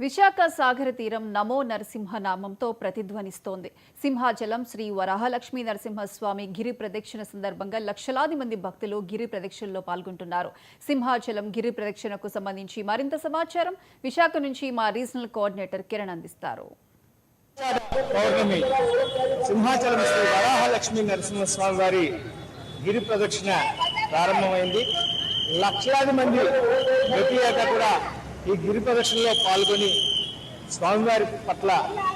విశాఖ సాగర తీరం నమో నరసింహ నామంతో ప్రతిధ్వనిస్తోంది. సింహాచలం శ్రీ వరాహలక్ష్మీ నరసింహస్వామి గిరి ప్రదక్షిణ సందర్భంగా లక్షలాది మంది భక్తులు గిరి ప్రదక్షిణలో పాల్గొంటున్నారు. సింహాచలం గిరి ప్రదక్షిణకు సంబంధించి మరింత సమాచారం విశాఖ నుంచి మా రీజనల్ కోఆర్డినేటర్ కిరణ్ అందిస్తారు. పౌర్ణమి సింహాచలం శ్రీ వరాహలక్ష్మీ నరసింహస్వామి వారి గిరి ప్రదక్షిణ ప్రారంభమైంది. లక్షలాది మంది ప్రతి ఏటా కూడా ఈ గిరి ప్రదక్షిణలో పాల్గొని స్వామివారి పట్ల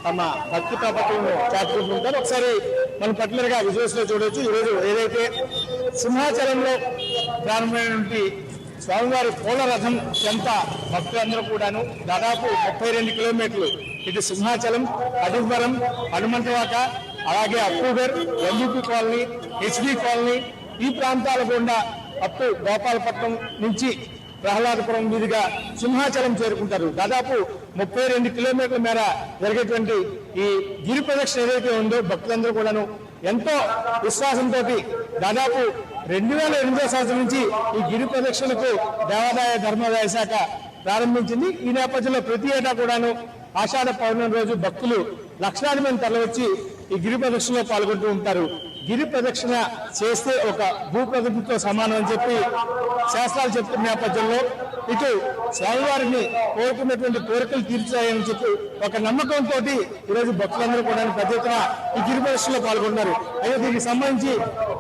తమ భక్తి ప్రపత్తులను చాటుకుంటుంటారు. ఒకసారి మనం పర్టికులర్గా విజువల్స్ లో చూడవచ్చు. ఈరోజు ఏదైతే సింహాచలంలో ప్రారంభమైనటువంటి స్వామివారి పూల రథం ఎంత భక్తులందరూ కూడాను దాదాపు 32 కిలోమీటర్లు ఇటు సింహాచలం, అడుగువరం, హనుమంతవాక, అలాగే October, MBP colony, HD colony ఈ ప్రాంతాల గుండా అప్పు గోపాలపట్నం నుంచి ప్రహ్లాదపురం మీదుగా సింహాచలం చేరుకుంటారు. దాదాపు 32 కిలోమీటర్ల మేర జరిగేటువంటి ఈ గిరి ప్రదక్షిణ ఏదైతే ఉందో భక్తులందరూ కూడాను ఎంతో విశ్వాసంతో దాదాపు 2008వ సంవత్సరం నుంచి ఈ గిరి ప్రదక్షిణకు దేవాదాయ ధర్మాదాయ శాఖ ప్రారంభించింది. ఈ నేపథ్యంలో ప్రతి ఏటా కూడాను ఆషాఢ పౌర్ణమి రోజు భక్తులు లక్షలాది మంది తరలివచ్చి ఈ గిరి ప్రదక్షిణలో పాల్గొంటూ ఉంటారు. గిరి ప్రదక్షిణ చేస్తే ఒక భూ ప్రగతితో సమానం అని చెప్పి శాస్త్రాలు చెప్తున్న నేపథ్యంలో ఇటు స్వామివారిని కోరుకున్నటువంటి కోరికలు తీర్చాయని చెప్పి ఒక నమ్మకంతో ఈరోజు భక్తులందరూ కూడా పెద్ద ఎత్తున ఈ గిరి ప్రదక్షిణలో పాల్గొంటున్నారు. అయితే దీనికి సంబంధించి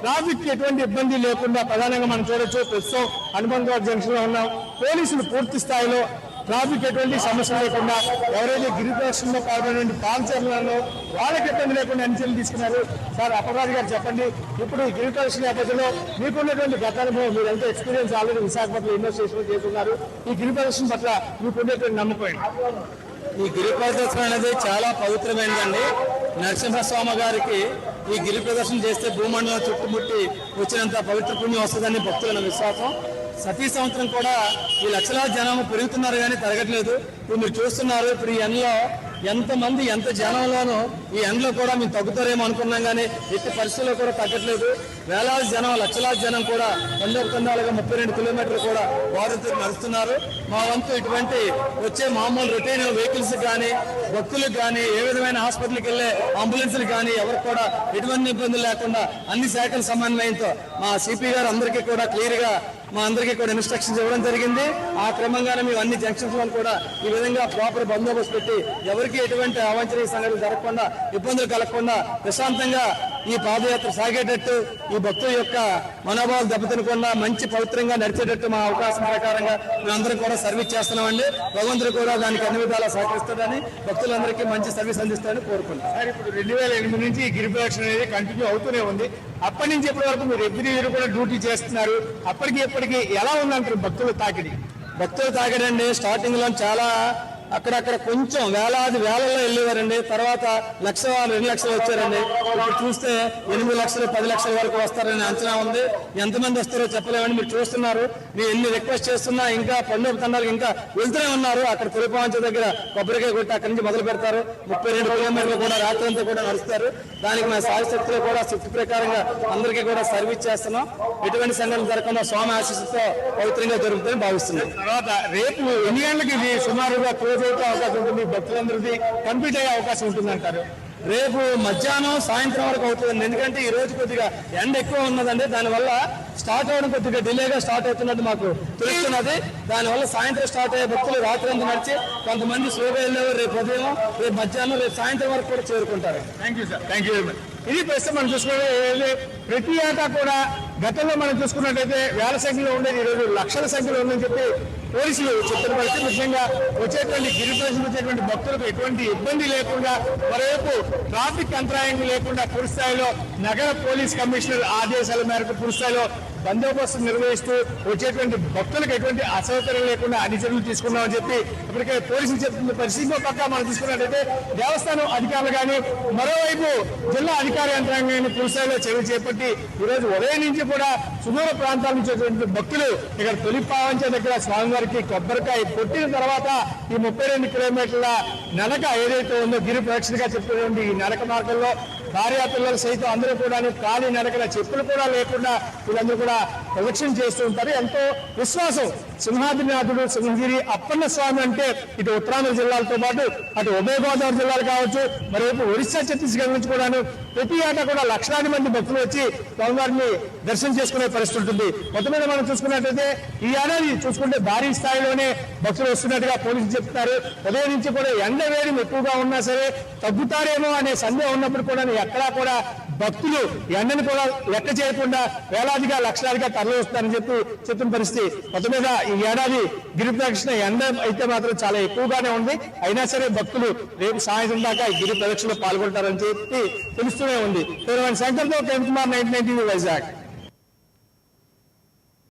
ట్రాఫిక్ ఎటువంటి ఇబ్బంది లేకుండా ప్రధానంగా మనం చూడొచ్చు. ప్రస్తుతం హనుమంతవాడ జంక్షన్ లో ఉన్నాం. పోలీసులు పూర్తి స్థాయిలో ట్రాఫిక్ ఎటువంటి సమస్య లేకుండా ఎవరైతే గిరి ప్రదక్షిణలో పాల్గొనే పాలచర్లలో వాళ్ళకి ఇబ్బంది లేకుండా అన్ని చర్యలు తీసుకున్నారు. సార్ అపరాధి గారు చెప్పండి, ఇప్పుడు ఈ గిరి ప్రదక్షిణ నేపథ్యంలో మీకున్నటువంటి గత అనుభవం, మీరు ఎంతో ఎక్స్పీరియన్స్ ఆల్రెడీ విశాఖపట్నం ఇన్వెస్టిగేషన్ చేస్తున్నారు. ఈ గిరి ప్రదక్షిణ పట్ల మీకున్నటువంటి నమ్మకం? ఈ గిరి ప్రదక్షిణ అనేది చాలా పవిత్రమైనదండి. నరసింహస్వామి గారికి ఈ గిరి ప్రదర్శన చేస్తే భూమండలం చుట్టుముట్టి వచ్చినంత పవిత్ర పుణ్యం వస్తుందని భక్తుల విశ్వాసం. ప్రతి సంవత్సరం కూడా ఈ లక్షలాది జనం పెరుగుతున్నారు కానీ తరగట్లేదు. ఇప్పుడు మీరు చూస్తున్నారు, ఇప్పుడు ఈ ఎండలో ఎంతమంది ఎంత జనంలోనూ ఈ ఎండలో కూడా మేము తగ్గుతారేమో అనుకున్నాం కానీ ఎట్టి పరిస్థితుల్లో కూడా తగ్గట్లేదు. వేలాది జనం, లక్షలాది జనం కూడా 32 కిలోమీటర్లు కూడా వారితో నడుస్తున్నారు. మా వంతు ఇటువంటి వచ్చే మామూలు రొటీన్ వెహికల్స్ కానీ భక్తులకు కానీ ఏ విధమైన హాస్పిటల్కి వెళ్ళే అంబులెన్స్లు కానీ ఎవరికి కూడా ఎటువంటి ఇబ్బందులు లేకుండా అన్ని శాఖల సమన్వయంతో మా సిపి గారు అందరికీ కూడా క్లియర్గా మా అందరికీ కూడా ఇన్స్ట్రక్షన్స్ ఇవ్వడం జరిగింది. ఆ క్రమంగానే మేము అన్ని జంక్షన్స్ లో కూడా ఈ విధంగా ప్రాపర్ బందోబస్తు పెట్టి ఎవరికి ఎటువంటి అవాంఛనీయ సంఘటనలు జరగకుండా ఇబ్బందులు కలగకుండా ప్రశాంతంగా ఈ పాదయాత్ర సాగేటట్టు ఈ భక్తుల యొక్క మనోభావాలు దెబ్బతినకుండా మంచి పవిత్రంగా నడిచేటట్టు మా అవకాశం ప్రకారంగా మేమందరం కూడా సర్వీస్ చేస్తున్నామండి. భగవంతుడు కూడా దానికి అన్ని విధాలా సహకరిస్తాడని భక్తులందరికీ మంచి సర్వీస్ అందిస్తాడని కోరుకుంటున్నాం. సార్ ఇప్పుడు 2008 నుంచి ఈ గిరి ప్రదక్షిణ అనేది కంటిన్యూ అవుతూనే ఉంది. అప్పటి నుంచి ఇప్పటి వరకు మీరు ఎవ్రీ ఇయర్ కూడా డ్యూటీ చేస్తున్నారు. అప్పటికి ఇప్పటికి ఎలా ఉందంటారు భక్తులు తాకిడి? భక్తులు తాకిడండి స్టార్టింగ్ లో చాలా అక్కడక్కడ కొంచెం వేలలో వెళ్ళేవారండి. తర్వాత 1,00,000 2 లక్షలు వచ్చారండి. ఇప్పుడు చూస్తే 8 లక్షలు 10 లక్షల వరకు వస్తారని అంచనా ఉంది. ఎంతమంది వస్తారో చెప్పలేమని మీరు చూస్తున్నారు. మీరు ఎన్ని రిక్వెస్ట్ చేస్తున్నా ఇంకా పండుగ తండాలకు ఇంకా వెళ్తూనే ఉన్నారు. అక్కడ తొలిపాంచ దగ్గర కొబ్బరికాయ కొట్టి అక్కడి నుంచి మొదలు పెడతారు. 32 కిలోమీటర్లు కూడా రాత్రంతా కూడా నడుస్తారు. దానికి మా సాయశక్తిలో కూడా శక్తి ప్రకారంగా అందరికీ కూడా సర్వీస్ చేస్తున్నాం. ఎటువంటి సంఘటనలు జరగకుండా స్వామి ఆశీస్సుతో పవిత్రంగా జరుగుతుందని భావిస్తున్నాం. తర్వాత రేపు ఎన్ని గంటలకి ఇది సుమారుగా క్లోజ్ అయితే అవకాశం ఉంటుంది? భక్తులందరిది కంప్లీట్ అయ్యే అవకాశం ఉంటుంది అంటారు? రేపు మధ్యాహ్నం సాయంత్రం వరకు అవుతుందండి. ఎందుకంటే ఈ రోజు కొద్దిగా ఎండ ఎక్కువ ఉన్నదండి. దానివల్ల స్టార్ట్ అవ్వడం కొద్దిగా డిలేగా స్టార్ట్ అవుతున్నట్టు మాకు తెలుస్తున్నది. దానివల్ల సాయంత్రం స్టార్ట్ అయ్యే భక్తులు రాత్రి అంతా నడిచి కొంతమంది స్లోగా వెళ్ళేవారు రేపు ఉదయం, రేపు మధ్యాహ్నం, రేపు సాయంత్రం వరకు కూడా చేరుకుంటారు. Thank you sir, thank you very much. ఇది ప్రస్తుతం మనం చూసుకున్నట్టు ప్రతి ఏటా కూడా గతంలో మనం చూసుకున్నట్టయితే వేల సంఖ్యలో ఉండేది ఈరోజు లక్షల సంఖ్యలో ఉందని చెప్పి పోలీసులు చెప్తున్న పరిస్థితి. ముఖ్యంగా వచ్చేటువంటి గిరి ప్రదర్శన వచ్చేటువంటి భక్తులకు ఎటువంటి ఇబ్బంది లేకుండా, మరోవైపు ట్రాఫిక్ అంతరాయం లేకుండా పూర్తి స్థాయిలో నగర పోలీస్ కమిషనర్ ఆదేశాల మేరకు పూర్తి స్థాయిలో బందోబస్తు నిర్వహిస్తూ వచ్చేటువంటి భక్తులకు ఎటువంటి అసౌకర్యం లేకుండా అన్ని చర్యలు తీసుకున్నామని చెప్పి ఇప్పటికే పోలీసులు చెప్తున్న పరిస్థితి. ఇంకో పక్క మనం తీసుకున్నట్టయితే దేవస్థానం అధికారులు కానీ మరోవైపు జిల్లా అధికార యంత్రాంగాన్ని పూర్తి స్థాయిలో చర్యలు చేపట్టి ఈరోజు ఉదయం నుంచి కూడా సుదూర ప్రాంతాల నుంచి వచ్చేటువంటి భక్తులు ఇక్కడ తొలిపావంచ దగ్గర స్వామివారికి కొబ్బరికాయ కొట్టిన తర్వాత ఈ 32 కిలోమీటర్ల నడక ఏదైతే ఉందో గిరి ప్రదక్షిణగా చెప్పినటువంటి ఈ నడక మార్గంలో భార్య పిల్లలు సైతం అందరూ కూడా ఖాళీ నడకల చెప్పులు కూడా లేకుండా వీళ్ళందరూ కూడా ప్రదక్షిణ చేస్తూ ఉంటారు. ఎంతో విశ్వాసం సింహాద్రినాథుడు సింహగిరి అప్పన్న స్వామి అంటే ఇటు ఉత్తరాంధ్ర జిల్లాలతో పాటు అటు ఉభయ గోదావరి జిల్లాలు కావచ్చు, మరోవైపు ఒరిస్సా ఛత్తీస్గఢ్ నుంచి కూడాను ప్రతి ఏటా కూడా లక్షలాది మంది భక్తులు వచ్చి స్వామివారిని దర్శనం చేసుకునే పరిస్థితి ఉంటుంది. మొత్తం మీద మనం చూసుకున్నట్లయితే ఈ ఏడాది చూసుకుంటే భారీ స్థాయిలోనే భక్తులు వస్తున్నట్టుగా పోలీసులు చెప్తున్నారు. ఉదయం నుంచి కూడా ఎండ వేడి ఎక్కువగా ఉన్నా సరే తగ్గుతారేమో అనే సందేహం ఉన్నప్పుడు కూడా ఎక్కడా కూడా భక్తులు ఎండను కూడా లెక్క చేయకుండా వేలాదిగా లక్షలాదిగా తరలి వస్తారని చెప్తున్న పరిస్థితి. మొత్తం మీద ఈ ఏడాది గిరి ప్రదక్షిణ ఎండ అయితే మాత్రం చాలా ఎక్కువగానే ఉంది. అయినా సరే భక్తులు రేపు సాయంత్రం దాకా ఈ గిరి ప్రదక్షిణలో పాల్గొంటారని చెప్పి తెలుస్తూనే ఉంది. శంకర్తో ప్రేమ్ కుమార్, 99 వైజాగ్.